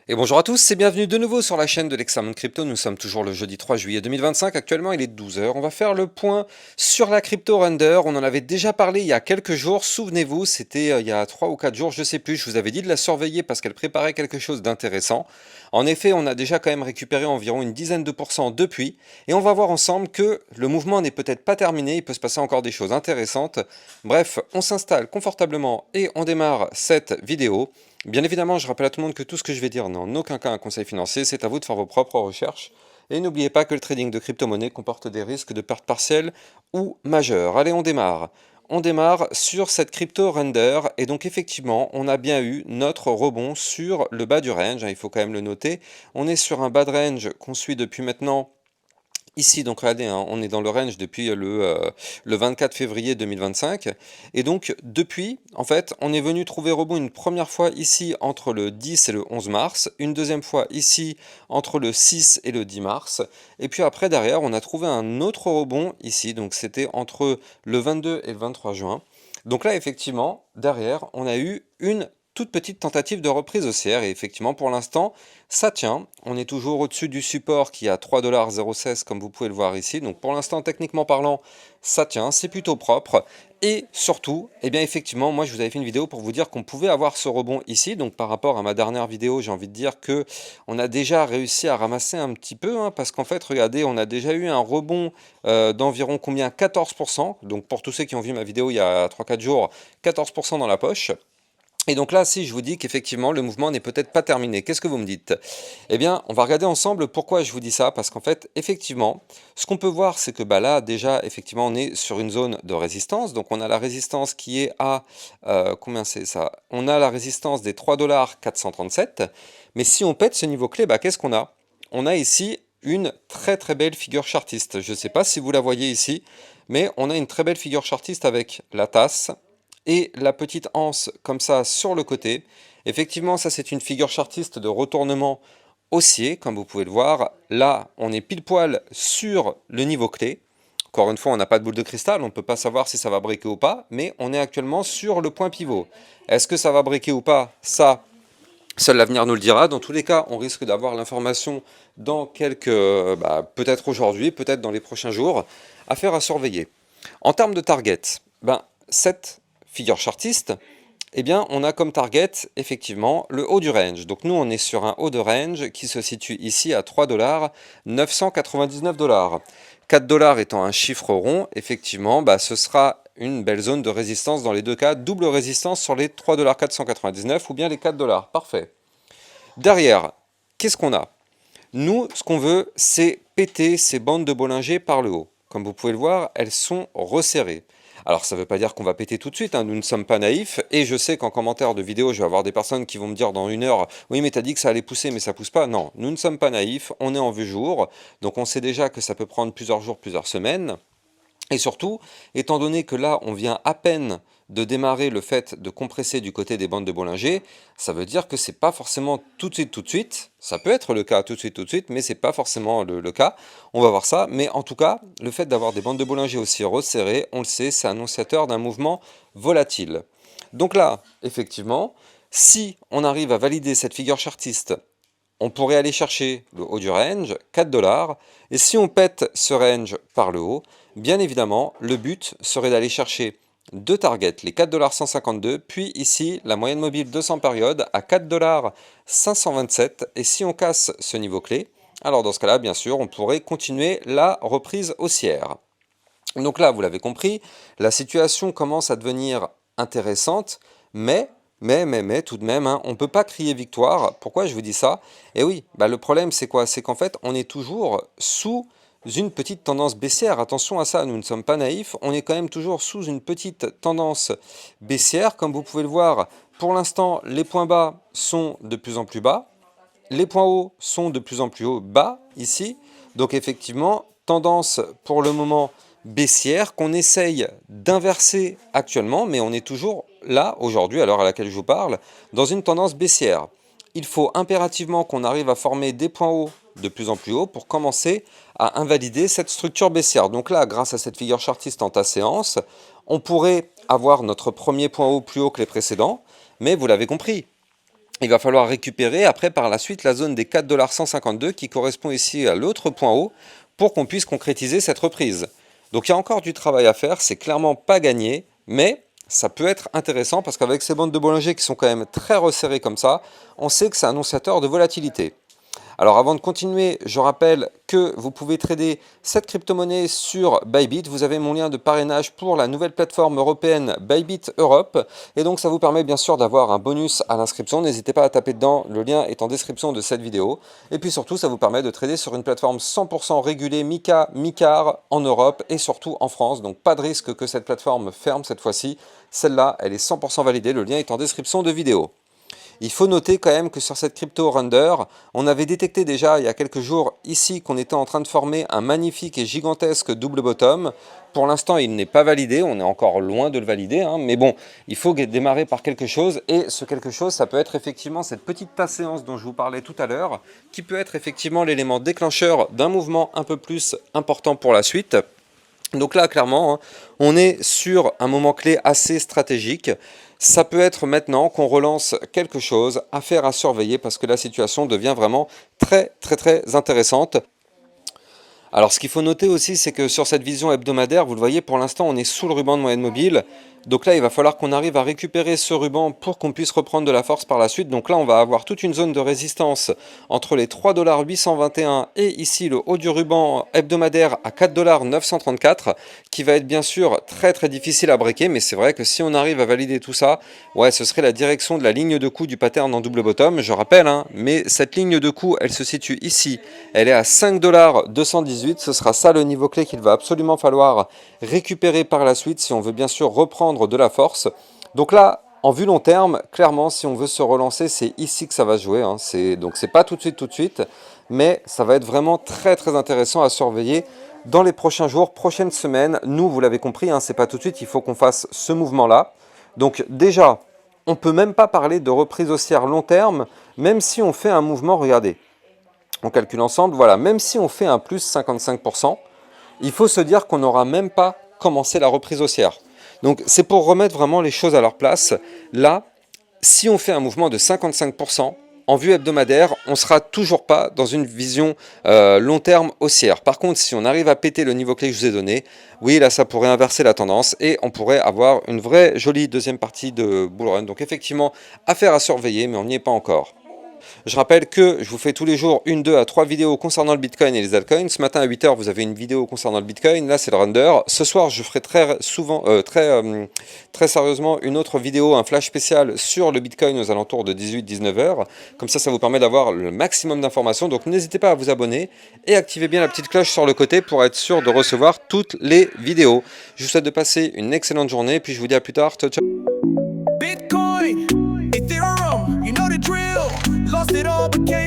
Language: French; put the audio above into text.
Et bonjour à tous et bienvenue de nouveau sur la chaîne de l'Examen de Crypto. Nous sommes toujours le jeudi 3 juillet 2025. Actuellement, il est 12 heures. On va faire le point sur la crypto render. On en avait déjà parlé il y a quelques jours. Souvenez-vous, c'était il y a 3 ou 4 jours, je sais plus. Je vous avais dit de la surveiller parce qu'elle préparait quelque chose d'intéressant. En effet, on a déjà quand même récupéré environ une dizaine de pourcents depuis. Et on va voir ensemble que le mouvement n'est peut-être pas terminé. Il peut se passer encore des choses intéressantes. Bref, on s'installe confortablement et on démarre cette vidéo. Bien évidemment, je rappelle à tout le monde que tout ce que je vais dire n'est en aucun cas un conseil financier, c'est à vous de faire vos propres recherches. Et n'oubliez pas que le trading de crypto-monnaie comporte des risques de perte partielle ou majeure. Allez, on démarre. On démarre sur cette crypto render et donc effectivement on a bien eu notre rebond sur le bas du range, il faut quand même le noter. On est sur un bas de range qu'on suit depuis maintenant. Ici, donc regardez, hein, on est dans le range depuis le 24 février 2025. Et donc, depuis, en fait, on est venu trouver rebond une première fois ici entre le 10 et le 11 mars, une deuxième fois ici entre le 6 et le 10 mars. Et puis après, derrière, on a trouvé un autre rebond ici, donc c'était entre le 22 et le 23 juin. Donc là, effectivement, derrière, on a eu une toute petite tentative de reprise haussière et effectivement pour l'instant ça tient, on est toujours au-dessus du support qui est à 3,016 comme vous pouvez le voir ici, donc pour l'instant techniquement parlant ça tient, c'est plutôt propre et surtout, eh bien effectivement moi je vous avais fait une vidéo pour vous dire qu'on pouvait avoir ce rebond ici, donc par rapport à ma dernière vidéo j'ai envie de dire que on a déjà réussi à ramasser un petit peu, hein, parce qu'en fait regardez on a déjà eu un rebond d'environ combien 14%, donc pour tous ceux qui ont vu ma vidéo il y a 3-4 jours, 14% dans la poche. Et donc là, si je vous dis qu'effectivement, le mouvement n'est peut-être pas terminé, qu'est-ce que vous me dites? Eh bien, on va regarder ensemble pourquoi je vous dis ça, parce qu'en fait, effectivement, ce qu'on peut voir, c'est que bah, là, déjà, effectivement, on est sur une zone de résistance. Donc, on a la résistance qui est à, combien c'est ça? On a la résistance des 3,437 $. Mais si on pète ce niveau clé, bah, qu'est-ce qu'on a? On a ici une très très belle figure chartiste. Je ne sais pas si vous la voyez ici, mais on a une très belle figure chartiste avec la tasse, et la petite anse comme ça sur le côté. Effectivement, ça c'est une figure chartiste de retournement haussier, comme vous pouvez le voir. Là, on est pile poil sur le niveau clé. Encore une fois, on n'a pas de boule de cristal, on ne peut pas savoir si ça va breaker ou pas, mais on est actuellement sur le point pivot. Est-ce que ça va breaker ou pas? Ça, seul l'avenir nous le dira. Dans tous les cas, on risque d'avoir l'information dans quelques, peut-être aujourd'hui, peut-être dans les prochains jours. Affaire à surveiller. En termes de target, cette figure chartiste, eh bien, on a comme target, effectivement, le haut du range. Donc nous, on est sur un haut de range qui se situe ici à 3,999 $. 4 $ étant un chiffre rond, effectivement, ce sera une belle zone de résistance dans les deux cas. Double résistance sur les 3,499 $ ou bien les 4 $. Parfait. Derrière, qu'est-ce qu'on a? Nous, ce qu'on veut, c'est péter ces bandes de Bollinger par le haut. Comme vous pouvez le voir, elles sont resserrées. Alors ça ne veut pas dire qu'on va péter tout de suite, hein, nous ne sommes pas naïfs, et je sais qu'en commentaire de vidéo, je vais avoir des personnes qui vont me dire dans une heure, oui mais t'as dit que ça allait pousser, mais ça pousse pas. Non, nous ne sommes pas naïfs, on est en vue jour, donc on sait déjà que ça peut prendre plusieurs jours, plusieurs semaines. Et surtout, étant donné que là, on vient à peine de démarrer le fait de compresser du côté des bandes de Bollinger, ça veut dire que c'est pas forcément tout de suite, ça peut être le cas tout de suite, mais c'est pas forcément le cas. On va voir ça, mais en tout cas, le fait d'avoir des bandes de Bollinger aussi resserrées, on le sait, c'est annonciateur d'un mouvement volatile. Donc là, effectivement, si on arrive à valider cette figure chartiste, on pourrait aller chercher le haut du range, 4 $, et si on pète ce range par le haut, bien évidemment, le but serait d'aller chercher deux targets, les 4,152 $, puis ici, la moyenne mobile 200 périodes à 4,527 $, et si on casse ce niveau clé, alors dans ce cas-là, bien sûr, on pourrait continuer la reprise haussière. Donc là, vous l'avez compris, la situation commence à devenir intéressante, mais tout de même, hein, on ne peut pas crier victoire. Pourquoi je vous dis ça? Eh oui, le problème c'est quoi? C'est qu'en fait, on est toujours sous une petite tendance baissière. Attention à ça, nous ne sommes pas naïfs, on est quand même toujours sous une petite tendance baissière. Comme vous pouvez le voir, pour l'instant, les points bas sont de plus en plus bas, les points hauts sont de plus en plus hauts bas ici. Donc effectivement, tendance pour le moment baissière qu'on essaye d'inverser actuellement, mais on est toujours là, aujourd'hui, à l'heure à laquelle je vous parle, dans une tendance baissière. Il faut impérativement qu'on arrive à former des points hauts de plus en plus hauts pour commencer à invalider cette structure baissière. Donc là, grâce à cette figure chartiste en ta séance, on pourrait avoir notre premier point haut plus haut que les précédents, mais vous l'avez compris, Il va falloir récupérer après par la suite la zone des 4,152 $ qui correspond ici à l'autre point haut pour qu'on puisse concrétiser cette reprise. Donc il y a encore du travail à faire, c'est clairement pas gagné, mais ça peut être intéressant parce qu'avec ces bandes de Bollinger qui sont quand même très resserrées comme ça, on sait que c'est annonciateur de volatilité. Alors avant de continuer, je rappelle que vous pouvez trader cette crypto-monnaie sur Bybit. Vous avez mon lien de parrainage pour la nouvelle plateforme européenne Bybit Europe. Et donc ça vous permet bien sûr d'avoir un bonus à l'inscription. N'hésitez pas à taper dedans, le lien est en description de cette vidéo. Et puis surtout, ça vous permet de trader sur une plateforme 100% régulée MiCA, MiCAR en Europe et surtout en France. Donc pas de risque que cette plateforme ferme cette fois-ci. Celle-là, elle est 100% validée. Le lien est en description de vidéo. Il faut noter quand même que sur cette crypto Render, on avait détecté déjà il y a quelques jours ici qu'on était en train de former un magnifique et gigantesque double bottom. Pour l'instant, il n'est pas validé, on est encore loin de le valider, hein, mais bon, il faut démarrer par quelque chose et ce quelque chose, ça peut être effectivement cette petite séance dont je vous parlais tout à l'heure, qui peut être effectivement l'élément déclencheur d'un mouvement un peu plus important pour la suite. Donc là, clairement, hein, on est sur un moment clé assez stratégique. Ça peut être maintenant qu'on relance quelque chose, affaire à surveiller parce que la situation devient vraiment très intéressante. Alors ce qu'il faut noter aussi, c'est que sur cette vision hebdomadaire, vous le voyez, pour l'instant on est sous le ruban de moyenne mobile. Donc là il va falloir qu'on arrive à récupérer ce ruban pour qu'on puisse reprendre de la force par la suite. Donc là on va avoir toute une zone de résistance entre les 3,821 $ et ici le haut du ruban hebdomadaire à 4,934 $ qui va être bien sûr très difficile à breaker. Mais c'est vrai que si on arrive à valider tout ça, ouais, ce serait la direction de la ligne de coup du pattern en double bottom, je rappelle, hein, mais cette ligne de coup elle se situe ici, elle est à 5,218 $. Ce sera ça le niveau clé qu'il va absolument falloir récupérer par la suite si on veut bien sûr reprendre de la force. Donc là, en vue long terme, clairement, si on veut se relancer, c'est ici que ça va se jouer. Hein. Donc c'est pas tout de suite, mais ça va être vraiment très intéressant à surveiller dans les prochains jours, prochaines semaines. Nous, vous l'avez compris, hein, c'est pas tout de suite, il faut qu'on fasse ce mouvement-là. Donc déjà, on peut même pas parler de reprise haussière long terme, même si on fait un mouvement, regardez. On calcule ensemble, voilà, même si on fait un plus 55%, il faut se dire qu'on n'aura même pas commencé la reprise haussière. Donc c'est pour remettre vraiment les choses à leur place. Là, si on fait un mouvement de 55%, en vue hebdomadaire, on ne sera toujours pas dans une vision long terme haussière. Par contre, si on arrive à péter le niveau clé que je vous ai donné, oui, là, ça pourrait inverser la tendance et on pourrait avoir une vraie jolie deuxième partie de bull run. Donc effectivement, affaire à surveiller, mais on n'y est pas encore. Je rappelle que je vous fais tous les jours 1, 2 à 3 vidéos concernant le Bitcoin et les altcoins. Ce matin à 8 h, vous avez une vidéo concernant le Bitcoin. Là, c'est le render. Ce soir, je ferai très sérieusement une autre vidéo, un flash spécial sur le Bitcoin aux alentours de 18-19 h. Comme ça vous permet d'avoir le maximum d'informations. Donc, n'hésitez pas à vous abonner et activez bien la petite cloche sur le côté pour être sûr de recevoir toutes les vidéos. Je vous souhaite de passer une excellente journée. Puis je vous dis à plus tard. Ciao, ciao. Bitcoin, Ethereum, you know the drill. Lost it all, became